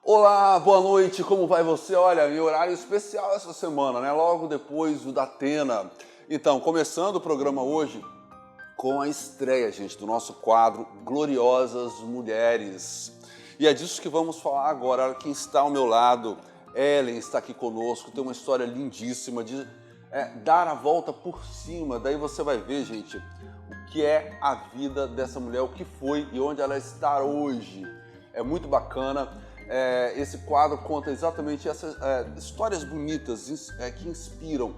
Olá, boa noite, como vai você? Olha, em horário especial essa semana, né? Logo depois do Datena. Então, começando o programa hoje com a estreia, gente, do nosso quadro Gloriosas Mulheres. E é disso que vamos falar agora. Olha, quem está ao meu lado, Ellen está aqui conosco, tem uma história lindíssima de dar a volta por cima. Daí você vai ver, gente, o que é a vida dessa mulher, o que foi e onde ela está hoje. É muito bacana. Esse quadro conta exatamente essas histórias bonitas que inspiram,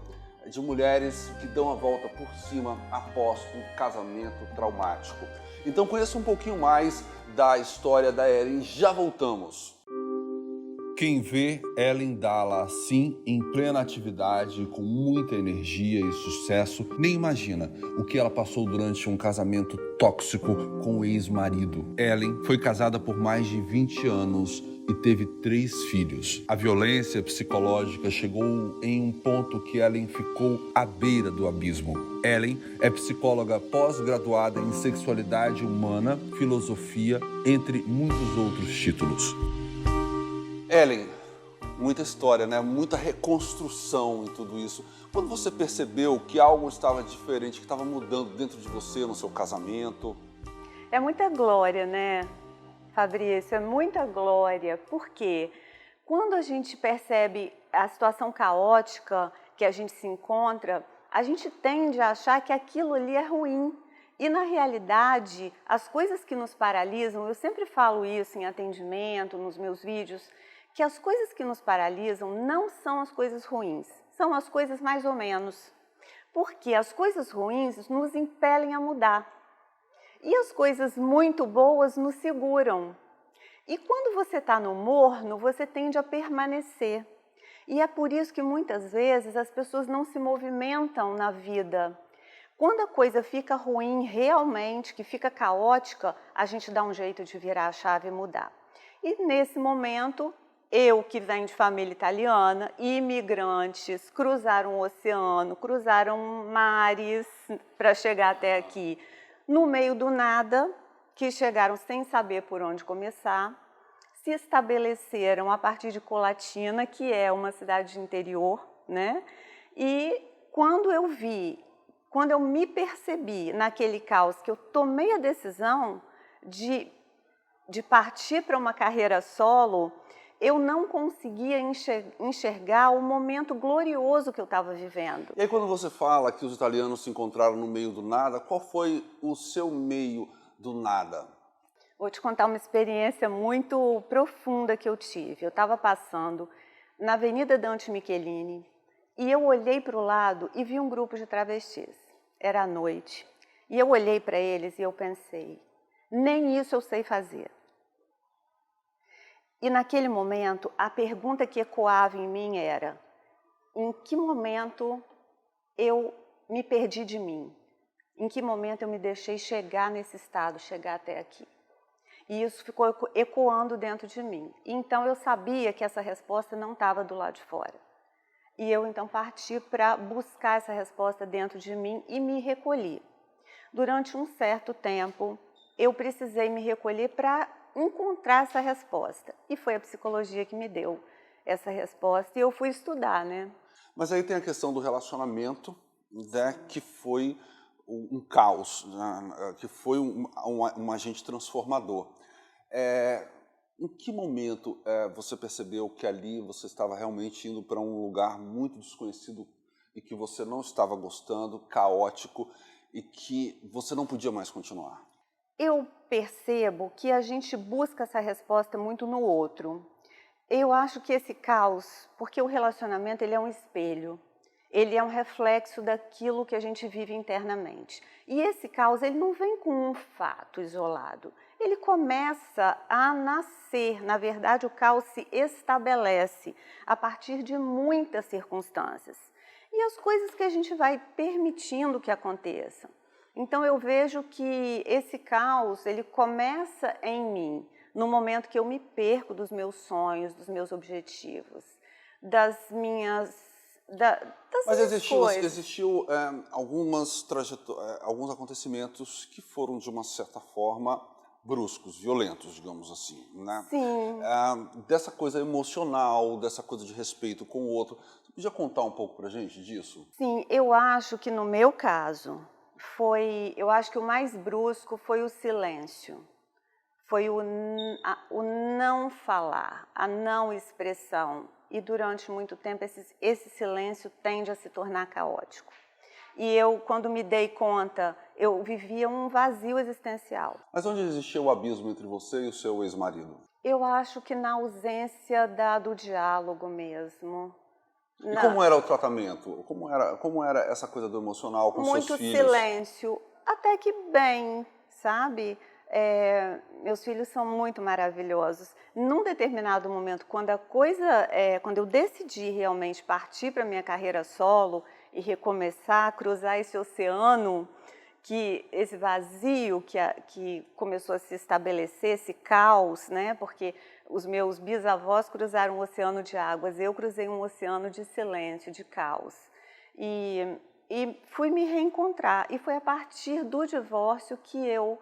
de mulheres que dão a volta por cima após um casamento traumático. Então conheça um pouquinho mais da história da Ellen. Já voltamos. Quem vê Ellen Dalla assim, em plena atividade, com muita energia e sucesso, nem imagina o que ela passou durante um casamento tóxico com o ex-marido. Ellen foi casada por mais de 20 anos e teve 3 filhos. A violência psicológica chegou em um ponto que Ellen ficou à beira do abismo. Ellen é psicóloga pós-graduada em sexualidade humana, filosofia, entre muitos outros títulos. Ellen, muita história, né? Muita reconstrução em tudo isso. Quando você percebeu que algo estava diferente, que estava mudando dentro de você, no seu casamento? É muita glória, né, Fabrício? É muita glória, porque quando a gente percebe a situação caótica que a gente se encontra, a gente tende a achar que aquilo ali é ruim. E, na realidade, as coisas que nos paralisam, eu sempre falo isso em atendimento, nos meus vídeos, que as coisas que nos paralisam não são as coisas ruins, são as coisas mais ou menos. Porque as coisas ruins nos impelem a mudar. E as coisas muito boas nos seguram. E quando você está no morno, você tende a permanecer. E é por isso que muitas vezes as pessoas não se movimentam na vida. Quando a coisa fica ruim realmente, que fica caótica, a gente dá um jeito de virar a chave e mudar. E nesse momento, eu que venho de família italiana, imigrantes, cruzaram o oceano, cruzaram mares para chegar até aqui, no meio do nada, que chegaram sem saber por onde começar, se estabeleceram a partir de Colatina, que é uma cidade de interior, né? E quando eu me percebi naquele caos, que eu tomei a decisão de partir para uma carreira solo, eu não conseguia enxergar o momento glorioso que eu estava vivendo. E aí quando você fala que os italianos se encontraram no meio do nada, qual foi o seu meio do nada? Vou te contar uma experiência muito profunda que eu tive. Eu estava passando na Avenida Dante Michelini e eu olhei para o lado e vi um grupo de travestis. Era à noite. E eu olhei para eles e eu pensei, nem isso eu sei fazer. E naquele momento, a pergunta que ecoava em mim era, em que momento eu me perdi de mim? Em que momento eu me deixei chegar nesse estado, chegar até aqui? E isso ficou ecoando dentro de mim. Então eu sabia que essa resposta não estava do lado de fora. E eu então parti para buscar essa resposta dentro de mim e me recolhi. Durante um certo tempo, eu precisei me recolher para encontrar essa resposta. E foi a psicologia que me deu essa resposta e eu fui estudar, né? Mas aí tem a questão do relacionamento, né, que foi um caos, né, que foi um agente transformador. Em que momento você percebeu que ali você estava realmente indo para um lugar muito desconhecido e que você não estava gostando, caótico, e que você não podia mais continuar? Eu percebo que a gente busca essa resposta muito no outro. Eu acho que esse caos, porque o relacionamento ele é um espelho, ele é um reflexo daquilo que a gente vive internamente. E esse caos ele não vem com um fato isolado, ele começa a nascer. Na verdade, o caos se estabelece a partir de muitas circunstâncias. E as coisas que a gente vai permitindo que aconteçam. Então eu vejo que esse caos, ele começa em mim, no momento que eu me perco dos meus sonhos, dos meus objetivos, das minhas Mas coisas. existiu alguns acontecimentos que foram, de uma certa forma, bruscos, violentos, digamos assim, né? Sim. Dessa coisa emocional, dessa coisa de respeito com o outro. Você podia contar um pouco pra gente disso? Sim, eu acho que no meu caso, eu acho que o mais brusco foi o silêncio. Foi o não falar, a não expressão. E durante muito tempo esse silêncio tende a se tornar caótico. E eu, quando me dei conta, eu vivia um vazio existencial. Mas onde existia o abismo entre você e o seu ex-marido? Eu acho que na ausência do diálogo mesmo. E como era o tratamento? Como era essa coisa do emocional com seus Muito filhos? silêncio, até que bem, sabe? Meus filhos são muito maravilhosos. Num determinado momento, quando eu decidi realmente partir para minha carreira solo e recomeçar, cruzar esse oceano, esse vazio que começou a se estabelecer, esse caos, né? Porque os meus bisavós cruzaram um oceano de águas, eu cruzei um oceano de silêncio, de caos. E fui me reencontrar. E foi a partir do divórcio que eu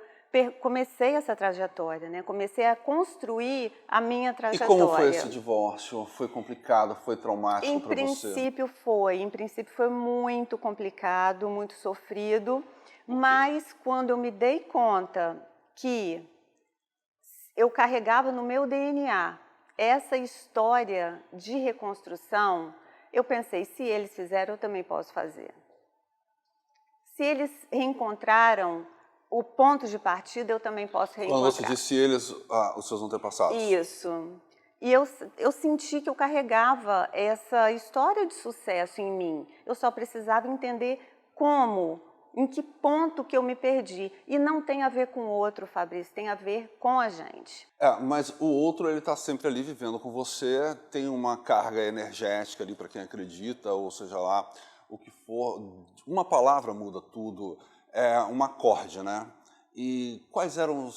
comecei essa trajetória, né? Comecei a construir a minha E trajetória. como foi esse divórcio? Foi complicado? Foi traumático para você? Em princípio foi muito complicado, muito sofrido, mas quando eu me dei conta que eu carregava no meu DNA essa história de reconstrução, eu pensei, se eles fizeram, eu também posso fazer. Se eles reencontraram o ponto de partida, eu também posso reencontrar. Quando você disse eles, os seus antepassados. Isso. E eu senti que eu carregava essa história de sucesso em mim. Eu só precisava entender como, em que ponto que eu me perdi. E não tem a ver com o outro, Fabrício, tem a ver com a gente. Mas o outro, ele está sempre ali vivendo com você, tem uma carga energética ali para quem acredita, ou seja lá, o que for. Uma palavra muda tudo, é um acorde, né? E quais eram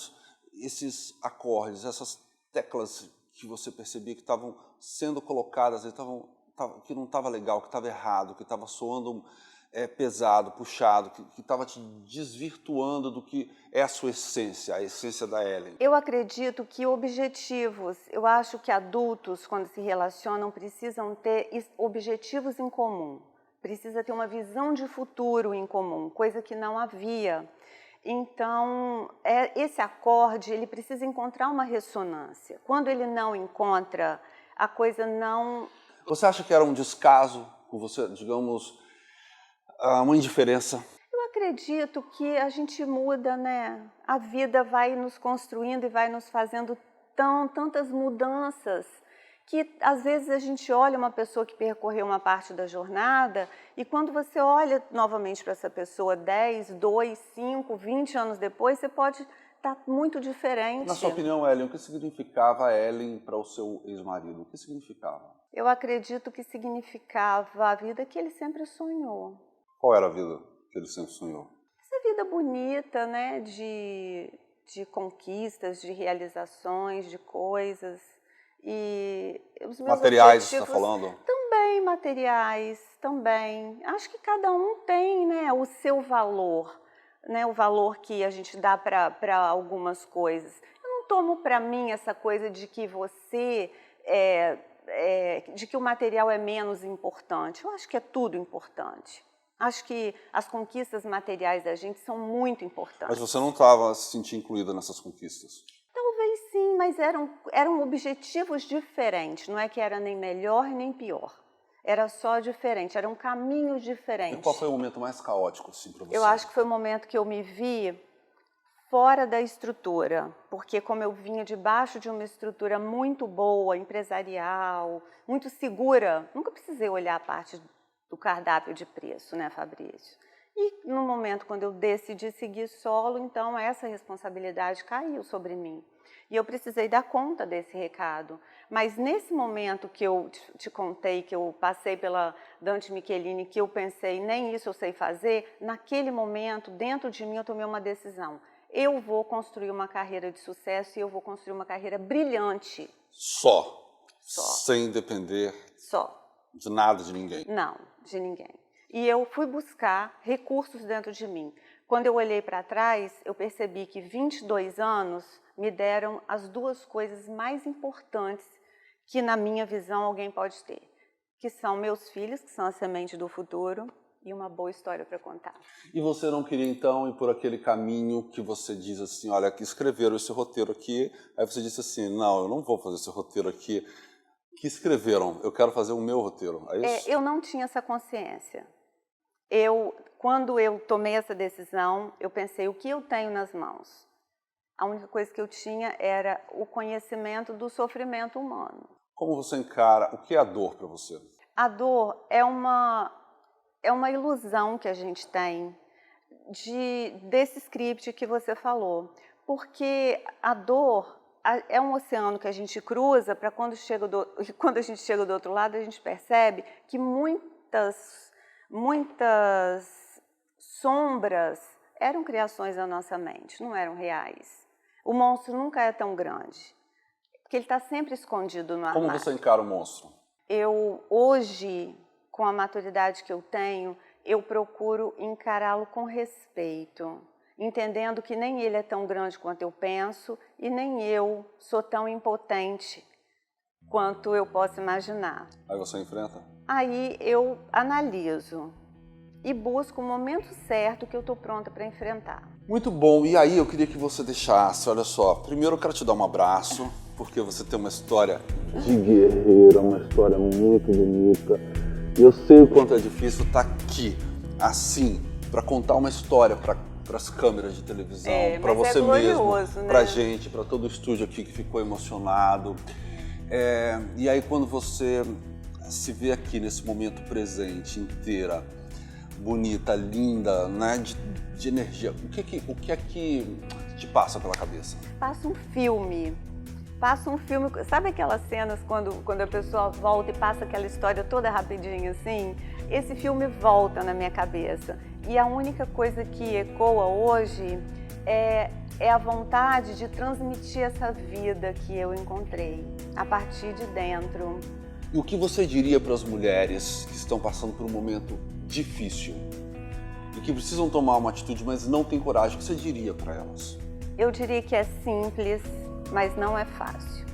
esses acordes, essas teclas que você percebia que estavam sendo colocadas, que não estava legal, que estava errado, que estava soando pesado, puxado, que estava te desvirtuando do que é a sua essência, a essência da Ellen? Eu acredito que eu acho que adultos, quando se relacionam, precisam ter objetivos em comum. Precisa ter uma visão de futuro em comum, coisa que não havia. Então, esse acorde, ele precisa encontrar uma ressonância. Quando ele não encontra, a coisa não... Você acha que era um descaso com você, digamos, uma indiferença? Eu acredito que a gente muda, né? A vida vai nos construindo e vai nos fazendo tantas mudanças que às vezes a gente olha uma pessoa que percorreu uma parte da jornada e quando você olha novamente para essa pessoa 10, 2, 5, 20 anos depois, você pode estar muito diferente. Na sua opinião, Ellen, o que significava a Ellen para o seu ex-marido? O que significava? Eu acredito que significava a vida que ele sempre sonhou. Qual era a vida que ele sempre sonhou? Essa vida bonita, né, de conquistas, de realizações, de coisas. E os meus materiais, você objetivos está falando? também materiais, também. Acho que cada um tem, né, o seu valor, né, o valor que a gente dá para algumas coisas. Eu não tomo para mim essa coisa de que de que o material é menos importante. Eu acho que é tudo importante. Acho que as conquistas materiais da gente são muito importantes. Mas você não estava se sentindo incluída nessas conquistas? Talvez sim, mas eram objetivos diferentes. Não é que era nem melhor nem pior. Era só diferente, eram caminhos diferentes. E qual foi o momento mais caótico, assim, para você? Eu acho que foi o momento que eu me vi fora da estrutura, porque como eu vinha debaixo de uma estrutura muito boa, empresarial, muito segura, nunca precisei olhar a parte do cardápio de preço, né, Fabrício? E no momento quando eu decidi seguir solo, então essa responsabilidade caiu sobre mim. E eu precisei dar conta desse recado. Mas nesse momento que eu te contei, que eu passei pela Dante Michelini, que eu pensei, nem isso eu sei fazer, naquele momento, dentro de mim, eu tomei uma decisão. Eu vou construir uma carreira de sucesso e eu vou construir uma carreira brilhante. Só? Só. Sem depender Só. de nada, de ninguém? Não, de ninguém. E eu fui buscar recursos dentro de mim. quando eu olhei para trás, eu percebi que 22 anos me deram as duas coisas mais importantes que, na minha visão, alguém pode ter, que são meus filhos, que são a semente do futuro, e uma boa história para contar. E você não queria, então, ir por aquele caminho que você diz assim, olha, que escreveram esse roteiro aqui, aí você disse assim, não, eu não vou fazer esse roteiro aqui, que escreveram, eu quero fazer o meu roteiro, é isso? Eu não tinha essa consciência. Quando eu tomei essa decisão, eu pensei, o que eu tenho nas mãos? A única coisa que eu tinha era o conhecimento do sofrimento humano. Como você encara, o que é a dor para você? A dor é uma ilusão que a gente tem desse script que você falou. Porque a dor é um oceano que a gente cruza para quando a gente chega do outro lado, a gente percebe que muitas sombras eram criações da nossa mente, não eram reais. O monstro nunca é tão grande, porque ele está sempre escondido no armário. Como você encara o monstro? Eu, hoje, com a maturidade que eu tenho, eu procuro encará-lo com respeito, entendendo que nem ele é tão grande quanto eu penso e nem eu sou tão impotente quanto eu posso imaginar. Aí você enfrenta? Aí eu analiso e busco o momento certo que eu estou pronta para enfrentar. Muito bom, e aí eu queria que você deixasse, olha só, primeiro eu quero te dar um abraço, porque você tem uma história de guerreira, uma história muito bonita, e eu sei o quanto é difícil estar aqui, assim, para contar uma história para as câmeras de televisão, para você mesmo, né? para a gente, para todo o estúdio aqui que ficou emocionado. E aí quando você se vê aqui nesse momento presente, inteira, bonita, linda, né, de energia, o que é que te passa pela cabeça? Passa um filme, sabe aquelas cenas quando a pessoa volta e passa aquela história toda rapidinho assim? Esse filme volta na minha cabeça e a única coisa que ecoa hoje é a vontade de transmitir essa vida que eu encontrei a partir de dentro. E o que você diria para as mulheres que estão passando por um momento difícil e que precisam tomar uma atitude, mas não têm coragem? O que você diria para elas? Eu diria que é simples, mas não é fácil.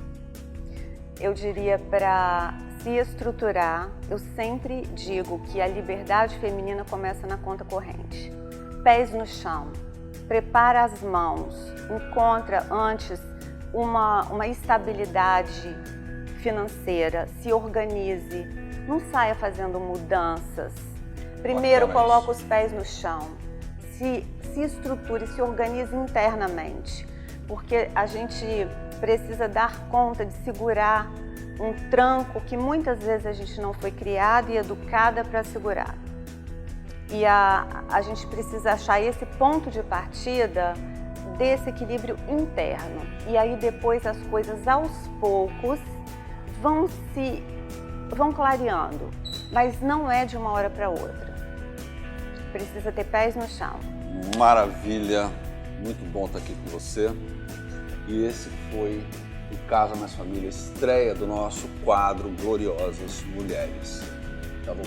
Eu diria para se estruturar. Eu sempre digo que a liberdade feminina começa na conta corrente. Pés no chão, prepara as mãos, encontra antes uma estabilidade financeira, se organize, não saia fazendo mudanças. Primeiro coloca os pés no chão, se estruture, se organize internamente, porque a gente precisa dar conta de segurar um tranco que muitas vezes a gente não foi criada e educada para segurar. E a gente precisa achar esse ponto de partida desse equilíbrio interno. E aí depois as coisas aos poucos vão clareando, mas não é de uma hora para outra. Precisa ter pés no chão. Maravilha, muito bom estar aqui com você. E esse foi o Casa Mais Família, estreia do nosso quadro Gloriosas Mulheres. Tá bom?